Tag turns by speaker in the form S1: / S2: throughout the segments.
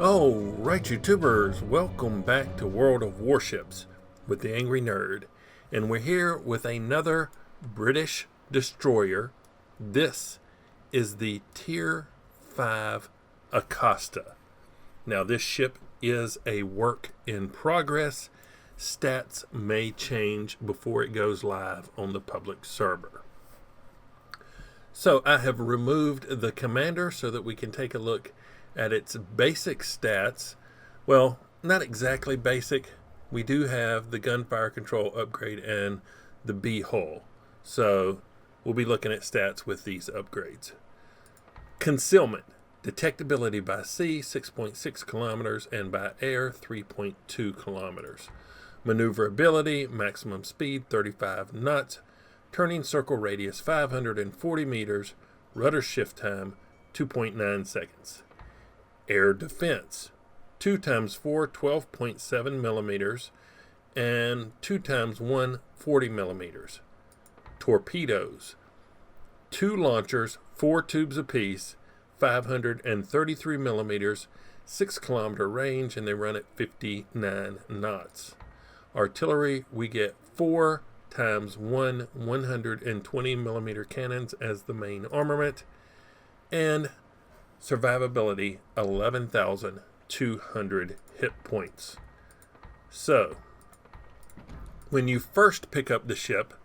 S1: Oh, right, YouTubers, welcome back to World of Warships with the Angry Nerd. And we're here with another British destroyer. This is the Tier 5 ACASTA. Now, this ship is a work in progress. Stats may change before it goes live on the public server. So I have removed the commander so that we can take a look at its basic stats. Well, not exactly basic. We do have the gunfire control upgrade and the B hull. So we'll be looking at stats with these upgrades. Concealment. Detectability by sea, 6.6 kilometers, and by air, 3.2 kilometers. Maneuverability, maximum speed, 35 knots. Turning circle radius, 540 meters. Rudder shift time, 2.9 seconds. Air defense, 2 times 4, 12.7 millimeters, and 2 times 1, 40 millimeters. Torpedoes, 2 launchers, 4 tubes apiece, 533 millimeters, 6 kilometer range, and they run at 59 knots. Artillery, we get 4 times 1 120 millimeter cannons as the main armament, and survivability 11,200 hit points. So when you first pick up the ship,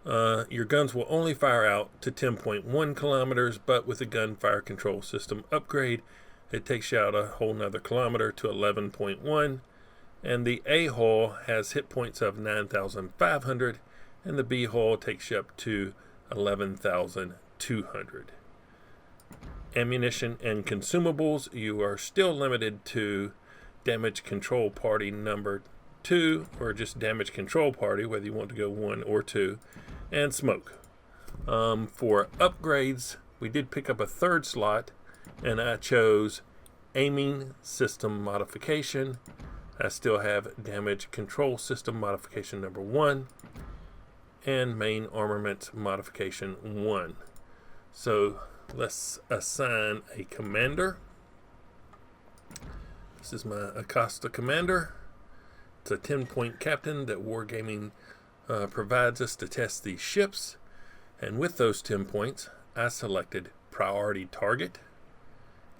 S1: your guns will only fire out to 10.1 kilometers, but with a gunfire control system upgrade, it takes you out a whole nother kilometer to 11.1. And the A hull has hit points of 9,500, and the B hull takes you up to 11,200. Ammunition and consumables, you are still limited to damage control party number 2, or just damage control party, whether you want to go 1 or 2, and smoke. For upgrades, we did pick up a third slot, and I chose aiming system modification. I still have damage control system modification number 1 and main armament modification 1. So let's assign a commander. This is my ACASTA commander. It's a 10-point captain that Wargaming provides us to test these ships. And with those 10 points, I selected priority target,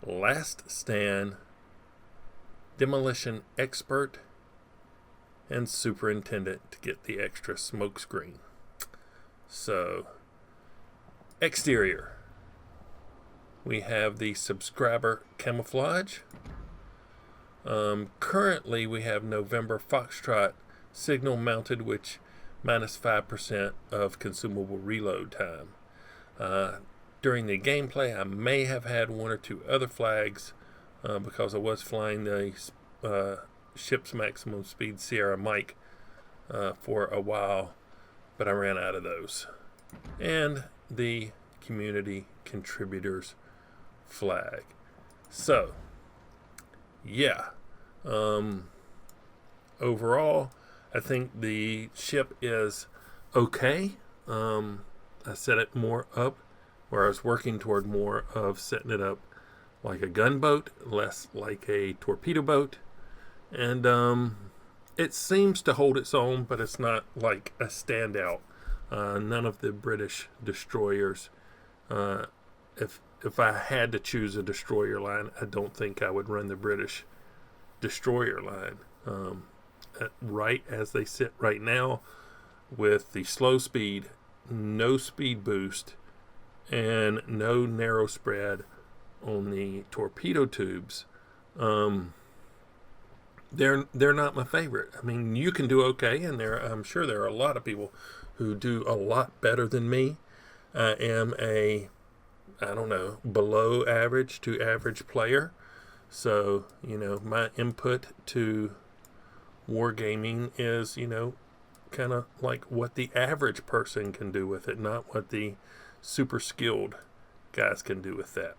S1: last stand, demolition expert, and superintendent to get the extra smoke screen. So, exterior. We have the subscriber camouflage. Currently, we have November Foxtrot signal mounted, which minus 5% of consumable reload time. During the gameplay, I may have had 1 or 2 other flags because I was flying the ship's maximum speed Sierra Mike for a while, but I ran out of those. And the community contributors flag. So yeah, overall I think the ship is okay. I set it more up where I was working toward more of setting it up like a gunboat, less like a torpedo boat, and it seems to hold its own, but it's not like a standout. None of the British destroyers, if I had to choose a destroyer line, I don't think I would run the British destroyer line. Right as they sit right now, with the slow speed, no speed boost, and no narrow spread on the torpedo tubes, they're not my favorite. I mean, you can do okay, and I'm sure there are a lot of people who do a lot better than me. I am a, I don't know, below average to average player. So, my input to wargaming is, kind of like what the average person can do with it, not what the super skilled guys can do with that.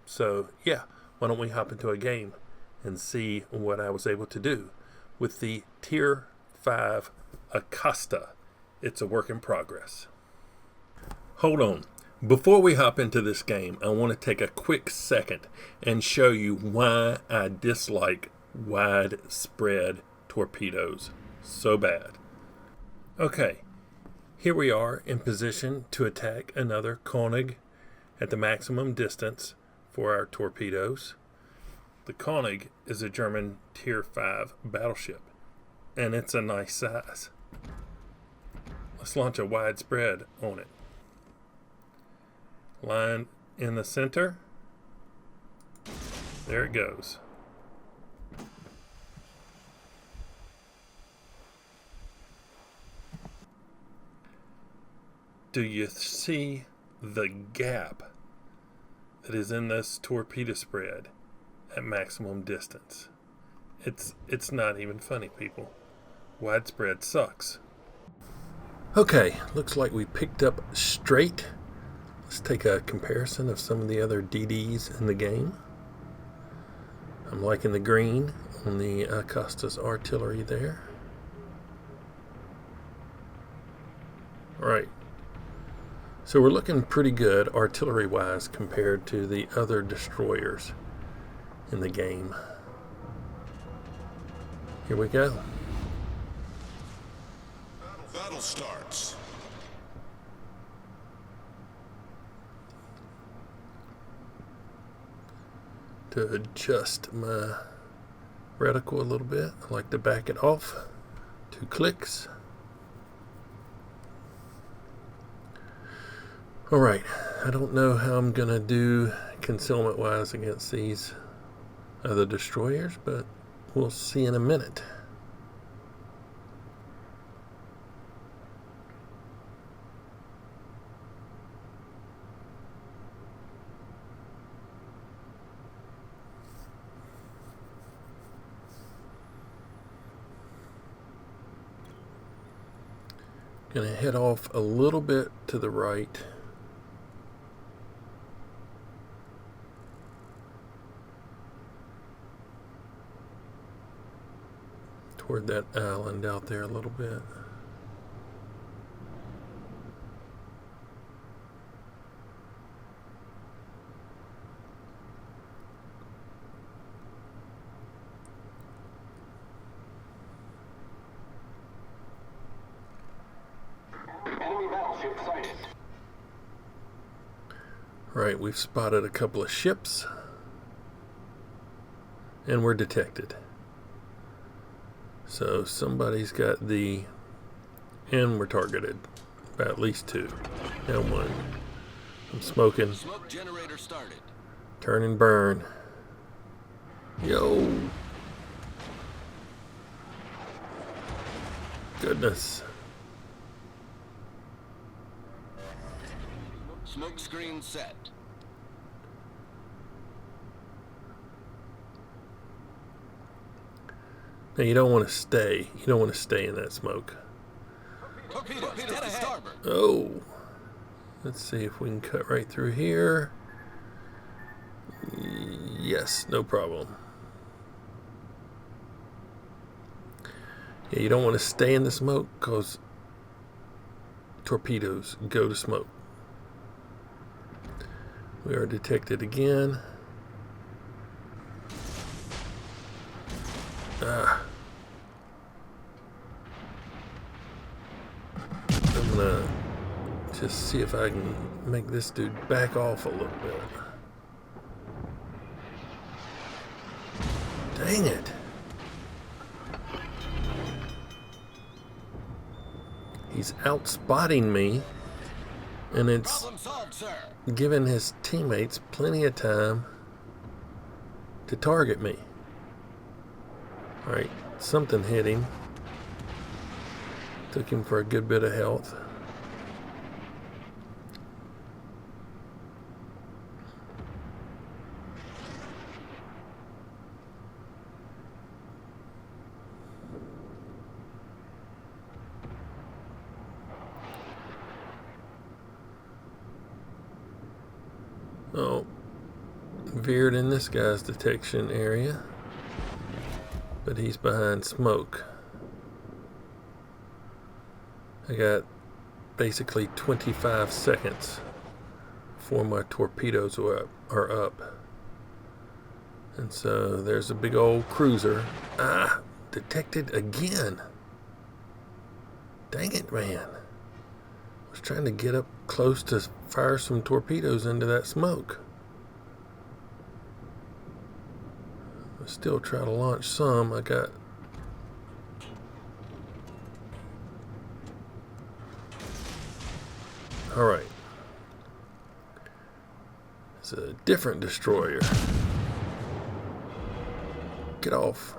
S1: So, yeah, why don't we hop into a game and see what I was able to do with the Tier 5 ACASTA. It's a work in progress. Hold on. Before we hop into this game, I want to take a quick second and show you why I dislike widespread torpedoes so bad. Okay, here we are in position to attack another Koenig at the maximum distance for our torpedoes. The Koenig is a German Tier-5 battleship, and it's a nice size. Let's launch a widespread on it. Line in the center. There it goes. Do you see the gap that is in this torpedo spread at maximum distance? It's not even funny, people. Widespread sucks. Okay, looks like we picked up straight. Let's take a comparison of some of the other DDs in the game. I'm liking the green on the ACASTA's artillery there. Alright, so we're looking pretty good artillery-wise compared to the other destroyers in the game. Here we go.
S2: Battle starts.
S1: To adjust my reticle a little bit, I like to back it off. 2 clicks. Alright, I don't know how I'm gonna do concealment wise against these other destroyers, but we'll see in a minute. Gonna head off a little bit to the right. Toward that island out there a little bit.
S3: Enemy battleship sighted.
S1: Right, we've spotted a couple of ships. And we're detected. So somebody's got the, and we're targeted by at least 2. Now 1. I'm smoking.
S2: Smoke generator started.
S1: Turn and burn. Yo. Goodness.
S2: Smoke screen set.
S1: Now you don't want to stay. You don't want to stay in that smoke.
S2: Torpedoes dead ahead.
S1: Oh. Let's see if we can cut right through here. Yes, no problem. Yeah, you don't want to stay in the smoke because torpedoes go to smoke. We are detected again. I'm gonna just see if I can make this dude back off a little bit. Dang it. He's outspotting me, and it's
S2: Problem solved, sir.
S1: giving his teammates plenty of time to target me. Alright, something hit him. Took him for a good bit of health. Oh, veered in this guy's detection area, but he's behind smoke. I got basically 25 seconds before my torpedoes are up. And so there's a big old cruiser. Ah, detected again. Dang it, man. I was trying to get up close to fire some torpedoes into that smoke. I still try to launch some. I got... Alright. It's a different destroyer. Get off.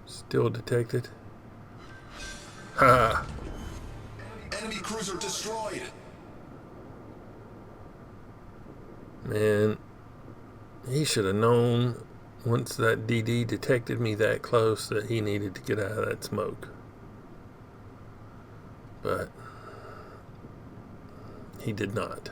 S1: Still detected. Ha!
S2: Enemy cruiser destroyed.
S1: Man, he should have known once that DD detected me that close that he needed to get out of that smoke. But he did not.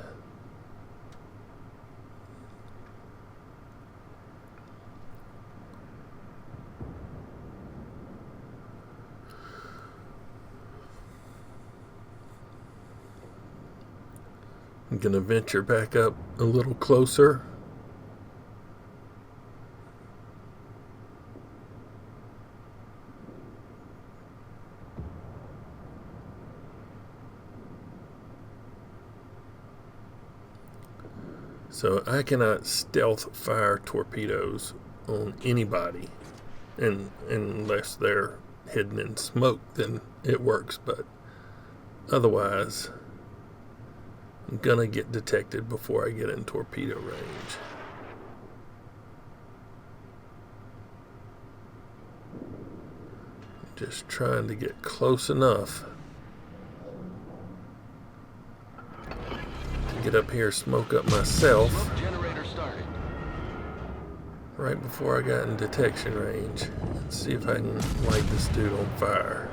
S1: I'm gonna venture back up a little closer. So I cannot stealth fire torpedoes on anybody, and unless they're hidden in smoke, then it works. But otherwise, I'm gonna get detected before I get in torpedo range. Just trying to get close enough to get up here, smoke up myself
S2: Generator started.
S1: right before I got in detection range. Let's see if I can light this dude on fire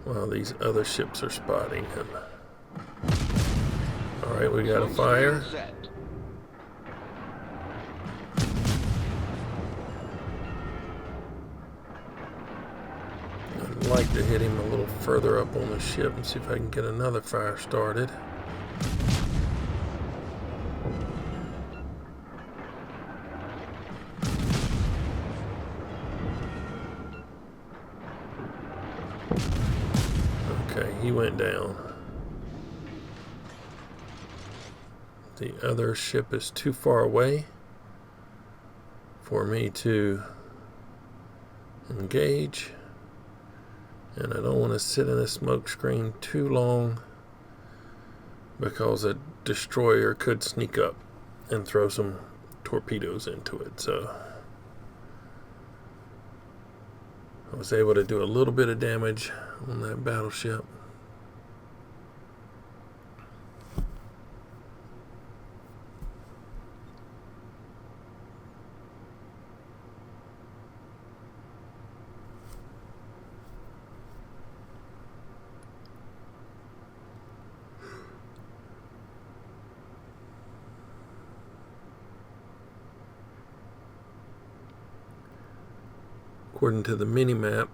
S1: while these other ships are spotting him. Alright, we got a fire.
S2: Set.
S1: I'd like to hit him a little further up on the ship and see if I can get another fire started. Okay, he went down. The other ship is too far away for me to engage, and I don't want to sit in a smoke screen too long because a destroyer could sneak up and throw some torpedoes into it. So I was able to do a little bit of damage on that battleship. According to the mini-map,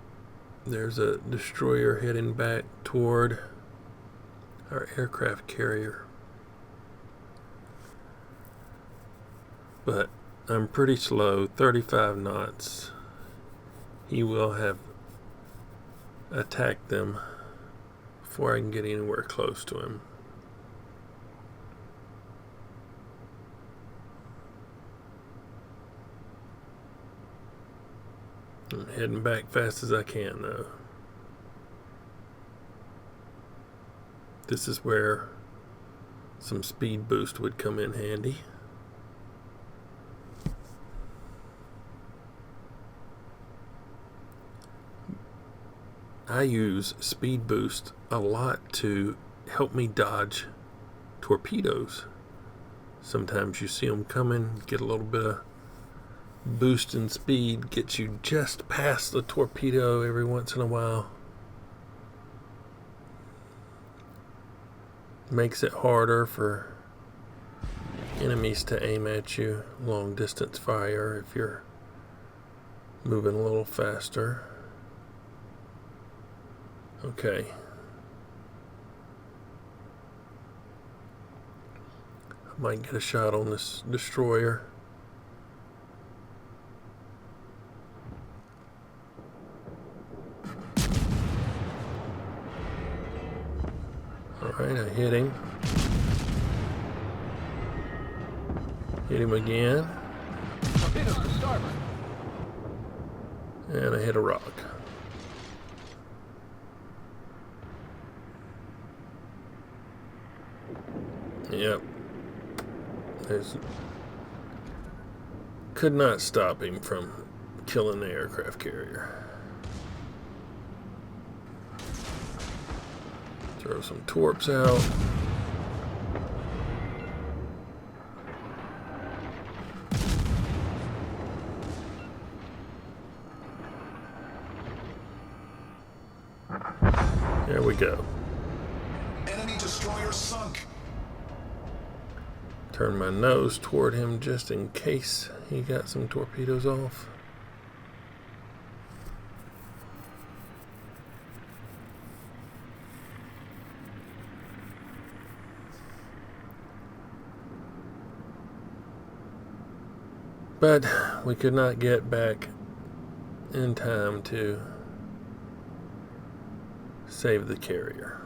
S1: there's a destroyer heading back toward our aircraft carrier. But I'm pretty slow, 35 knots. He will have attacked them before I can get anywhere close to him. I'm heading back fast as I can, though. This is where some speed boost would come in handy. I use speed boost a lot to help me dodge torpedoes. Sometimes you see them coming, get a little bit of boost in speed gets you just past the torpedo every once in a while. Makes it harder for enemies to aim at you. Long distance fire if you're moving a little faster. Okay. I might get a shot on this destroyer. Alright, I hit him. Hit him again.
S2: Torpedoes to starboard.
S1: And I hit a rock. Yep. Could not stop him from killing the aircraft carrier. Throw some torps out. There we go.
S2: Enemy destroyer sunk.
S1: Turn my nose toward him just in case he got some torpedoes off. But we could not get back in time to save the carrier.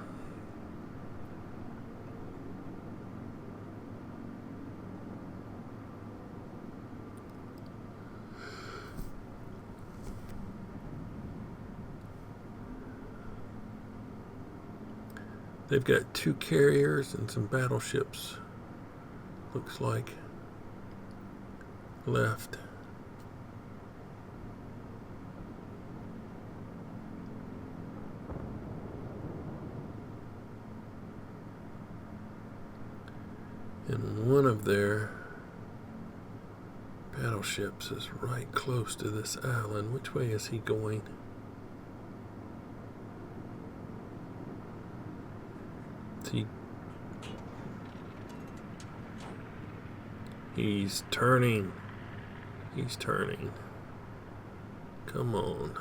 S1: They've got 2 carriers and some battleships, looks like, left. And one of their battleships is right close to this island. Which way is he going? He's turning. He's turning. Come on.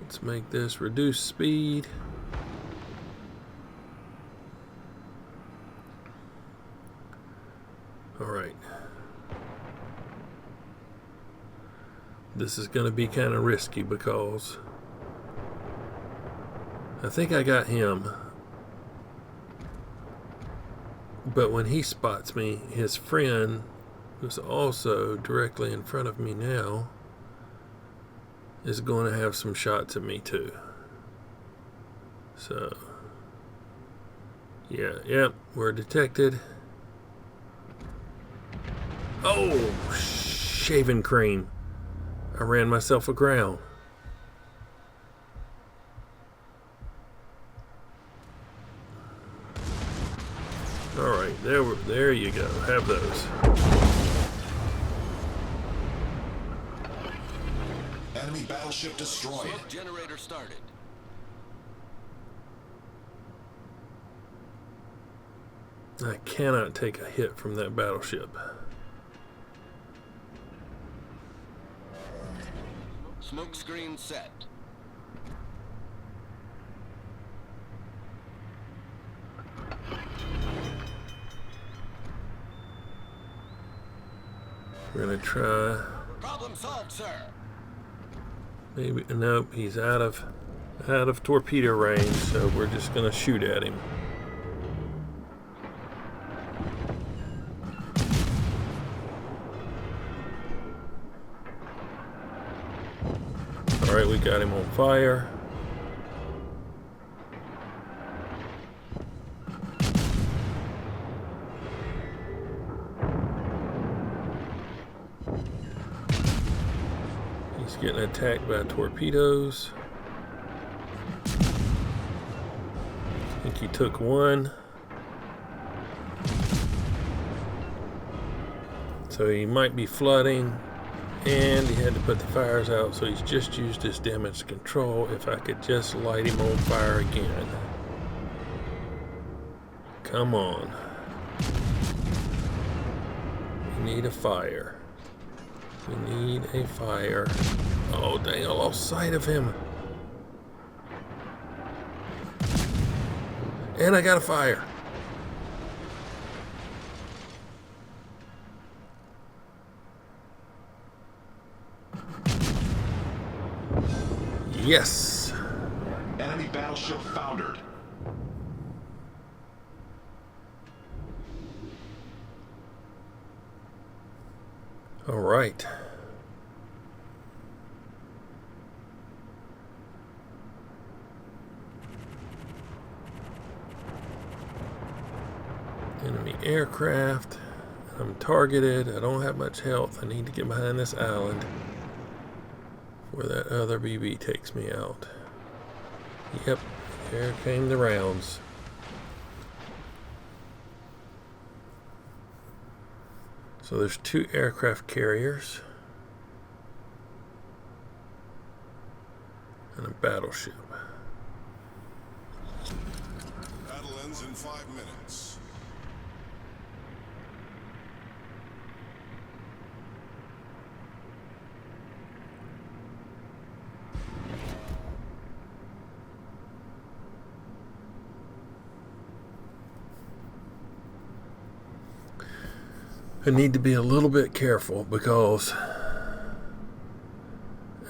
S1: Let's make this reduce speed. Alright. This is going to be kind of risky because I think I got him. But when he spots me, his friend, who's also directly in front of me now, is going to have some shots at me too. So, yep, we're detected. Oh, shaving cream. I ran myself aground. Alright, there you go. Have those.
S2: Enemy battleship destroyed.
S4: Smoke generator started.
S1: I cannot take a hit from that battleship.
S4: Smoke screen set.
S1: We're gonna try.
S4: Problem solved, sir.
S1: Maybe nope. He's out of torpedo range, so we're just gonna shoot at him. All right, we got him on fire. He's getting attacked by torpedoes. I think he took one. So he might be flooding, and he had to put the fires out, so he's just used his damage control. If I could just light him on fire again. Come on. We need a fire. We need a fire. Oh dang, I lost sight of him. And I got a fire. Yes.
S2: Enemy battleship foundered.
S1: All right. Enemy aircraft. I'm targeted. I don't have much health. I need to get behind this island where that other BB takes me out. Yep, there came the rounds. So there's 2 aircraft carriers and a battleship.
S2: Battle ends in 5 minutes.
S1: I need to be a little bit careful because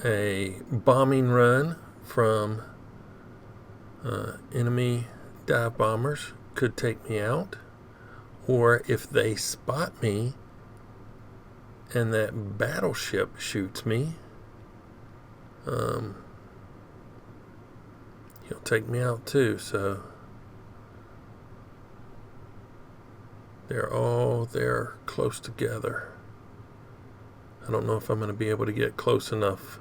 S1: a bombing run from enemy dive bombers could take me out, or if they spot me and that battleship shoots me, he'll take me out too. So they're all there close together. I don't know if I'm going to be able to get close enough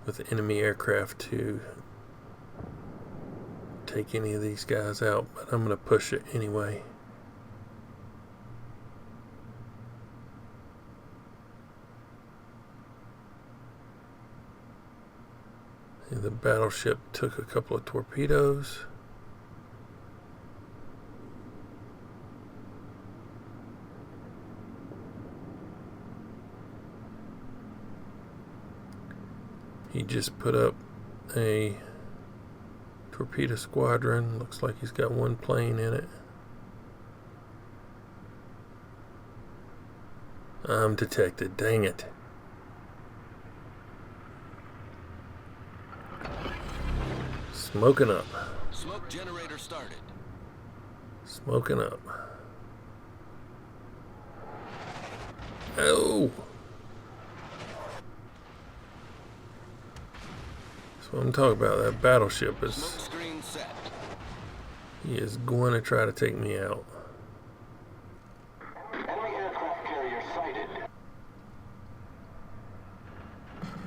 S1: with the enemy aircraft to take any of these guys out, but I'm going to push it anyway. And the battleship took a couple of torpedoes. He just put up a torpedo squadron. Looks like he's got 1 plane in it. I'm detected. Dang it. Smoking up.
S4: Smoke generator started.
S1: Smoking up. Oh! That's what I'm talking about. That battleship is...
S4: Smoke screen set.
S1: He is going to try to take me out.
S3: Enemy aircraft carrier sighted.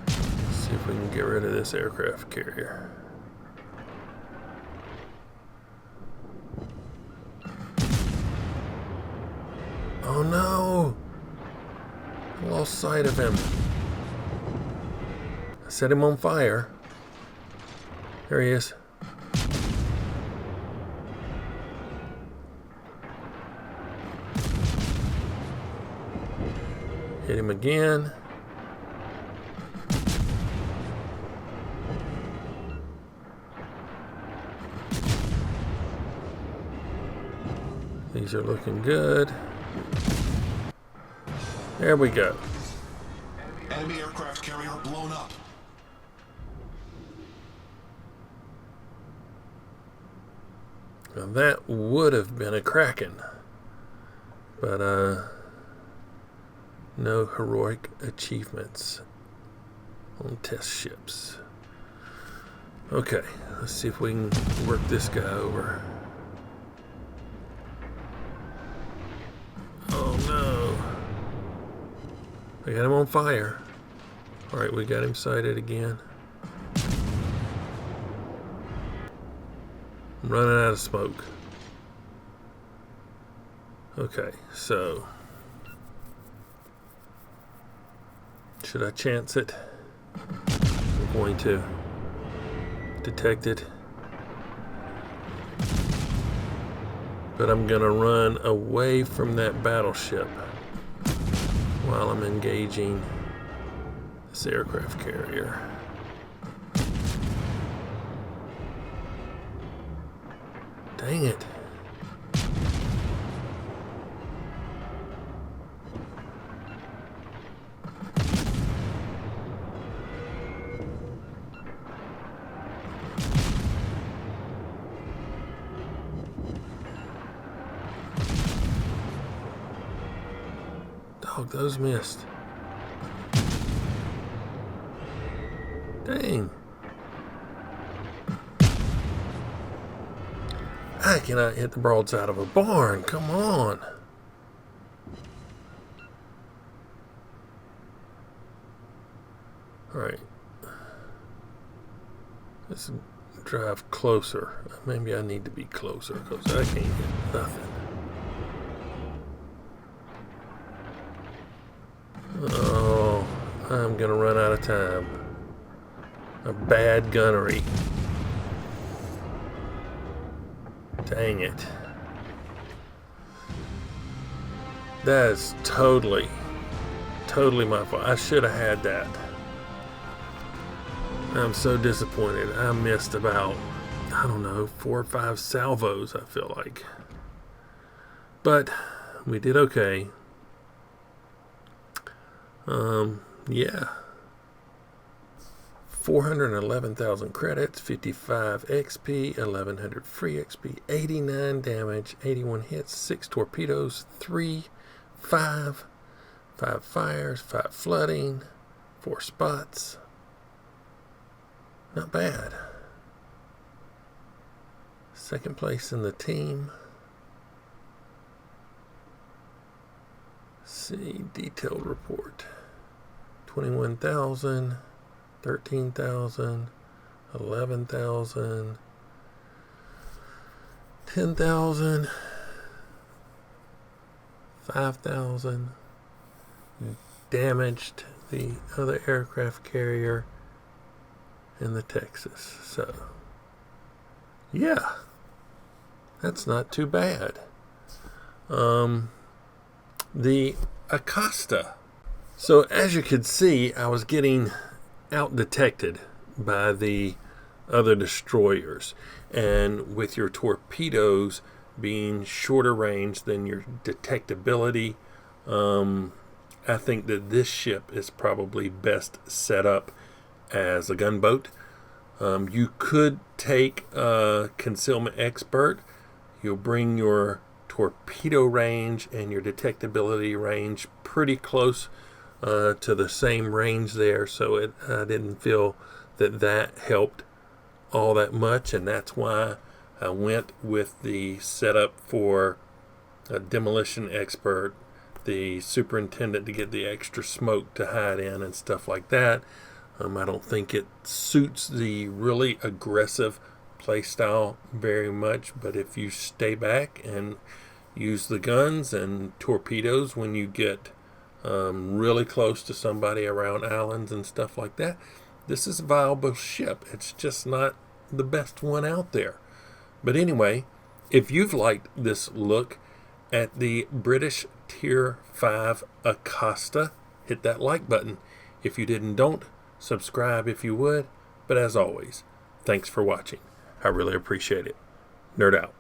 S1: Let's see if we can get rid of this aircraft carrier. Oh no! I lost sight of him. I set him on fire. There he is. Hit him again. These are looking good. There we go.
S2: Enemy aircraft carrier blown up.
S1: Now that would have been a Kraken, but no heroic achievements on test ships. Okay, let's see if we can work this guy over. Oh no. I got him on fire. Alright, we got him sighted again. I'm running out of smoke. Okay, so Should I chance it? I'm going to detect it. But I'm going to run away from that battleship while I'm engaging this aircraft carrier. Dang it. Dog, those missed. Dang. I cannot hit the broadside of a barn. Come on. Alright. Let's drive closer. Maybe I need to be closer because I can't hit nothing. Oh, I'm gonna run out of time. A bad gunnery. Dang it. That is totally my fault. I should have had that. I'm so disappointed. I missed about, I don't know, 4 or 5 salvos, I feel like. But we did okay. Yeah. 411,000 credits, 55 XP, 1,100 free XP, 89 damage, 81 hits, 6 torpedoes, 5 fires, 5 flooding, 4 spots. Not bad. Second place in the team. See, detailed report. 21,000, 13,000, 11,000, 10,000, 5,000. Damaged the other aircraft carrier in the Texas. So, yeah, that's not too bad. The ACASTA. So as you could see, I was getting out detected by the other destroyers, and with your torpedoes being shorter range than your detectability, I think that this ship is probably best set up as a gunboat. You could take a concealment expert. You'll bring your torpedo range and your detectability range pretty close to the same range there, so I didn't feel that helped all that much, and that's why I went with the setup for a demolition expert, the superintendent to get the extra smoke to hide in and stuff like that. I don't think it suits the really aggressive play style very much, but if you stay back and use the guns and torpedoes when you get really close to somebody around islands and stuff like that, this is a viable ship. It's just not the best one out there. But anyway, if you've liked this look at the British Tier 5 ACASTA, hit that like button. If you didn't, don't. Subscribe if you would. But as always, thanks for watching. I really appreciate it. Nerd out.